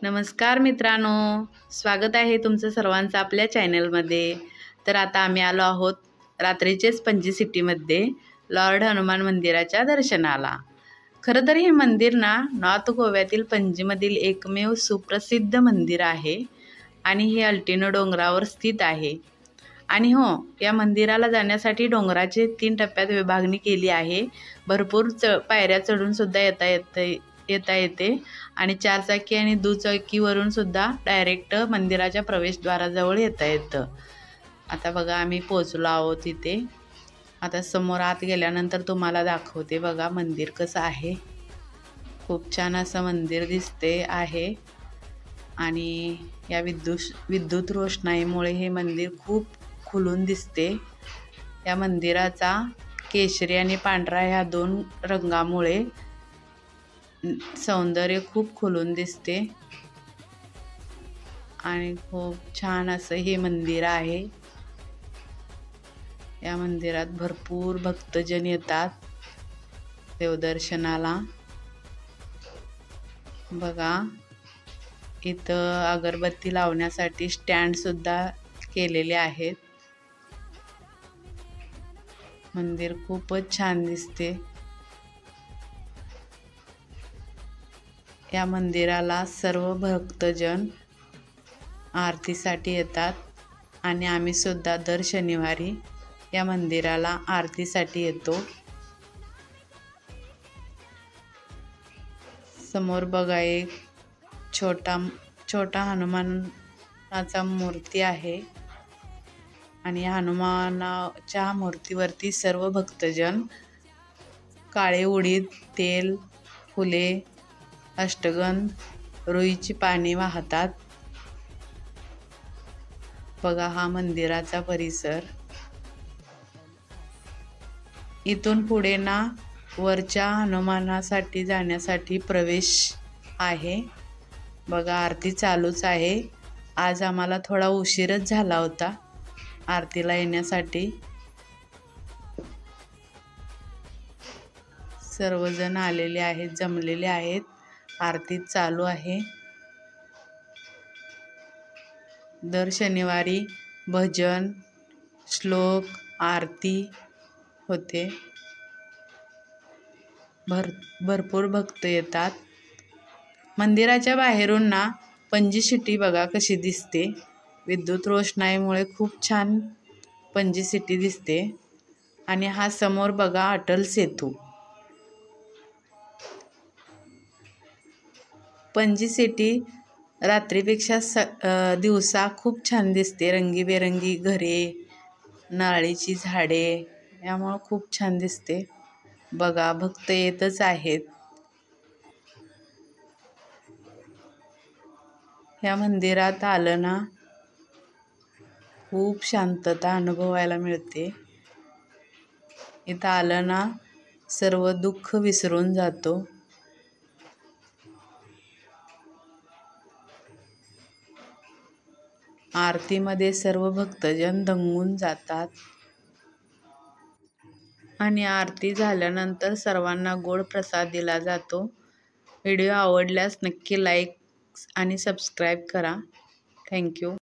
नमस्कार मित्रांनो, स्वागत आहे तुमचं सर्वांचं आपल्या चॅनलमध्ये। तर आता आम्ही आलो आहोत रात्रीचेच पणजी सिटीमध्ये लॉर्ड हनुमान मंदिराच्या दर्शनाला। खरं तर हे मंदिर ना नॉर्थ गोव्यातील पणजीमधील एकमेव सुप्रसिद्ध मंदिर आहे आणि हे अल्टिनो डोंगरावर स्थित आहे। आणि हो, या मंदिराला जाण्यासाठी डोंगराचे 3 टप्प्यात विभागणी केली आहे। भरपूर पायऱ्या चढून सुद्धा येता येते आणि 4 चाकी आणि दुचाकीवरून सुद्धा डायरेक्ट मंदिराच्या प्रवेशद्वाराजवळ येता येतं। आता बघा आम्ही पोहोचलो आहोत इथे। आता समोर आत गेल्यानंतर तुम्हाला दाखवते बघा मंदिर कसं आहे। खूप छान असं मंदिर दिसते आहे आणि या विद्युत रोषणाईमुळे हे मंदिर खूप खुलून दिसते। या मंदिराचा केशरी आणि पांढरा ह्या 2 रंगामुळे सौंदर्य खूप खुलून दिसते आणि खूप छान असं हे मंदिर आहे। या मंदिरात भरपूर भक्तजन येतात देवदर्शनाला। बघा इथं अगरबत्ती लावण्यासाठी स्टँड सुद्धा केलेले आहेत। मंदिर खूपच छान दिसते। या मंदिराला सर्व भक्तजन आरतीसाठी येतात आणि आम्ही सुद्धा दर शनिवारी या मंदिराला आरतीसाठी येतो। समोर बघा एक छोटा हनुमानाचा मूर्ती आहे आणि हनुमानाच्या मूर्तीवरती सर्व भक्तजन काळे उडीद, तेल, फुले, अष्टगंध, रुईची पाने वाहतात। बघा हा मंदिराचा परिसर। इथून पुढे ना वरच्या हनुमानासाठी जाण्यासाठी प्रवेश आहे। बघा आरती चालूच आहे। आज आम्हाला थोडा उशीरच झाला होता आरतीला येण्यासाठी। सर्वजण आलेले आहेत, जमलेले आहेत। आरती चालू आहे। दर शनिवारी भजन, श्लोक, आरती होते। भरपूर भक्त येतात। मंदिराच्या बाहेरून ना पणजी सिटी बघा कशी दिसते। विद्युत रोषणाईमुळे खूप छान पणजी सिटी दिसते। आणि हा समोर बघा अटल सेतू। पणजी सिटी रात्रीपेक्षा दिवसा खूप छान दिसते। रंगीबेरंगी घरे, नारळीची झाडे, यामुळे खूप छान दिसते। बघा भक्त येतच आहेत। या मंदिरात आलं ना खूप शांतता अनुभवायला मिळते। इथं आलं ना सर्व दुःख विसरून जातो। आरतीमध्ये सर्व भक्तजन दंगून जातात आणि आरती झाल्यानंतर सर्वांना गोड प्रसाद दिला जातो। व्हिडिओ आवडल्यास नक्की लाईक आणि सबस्क्राईब करा। थँक्यू।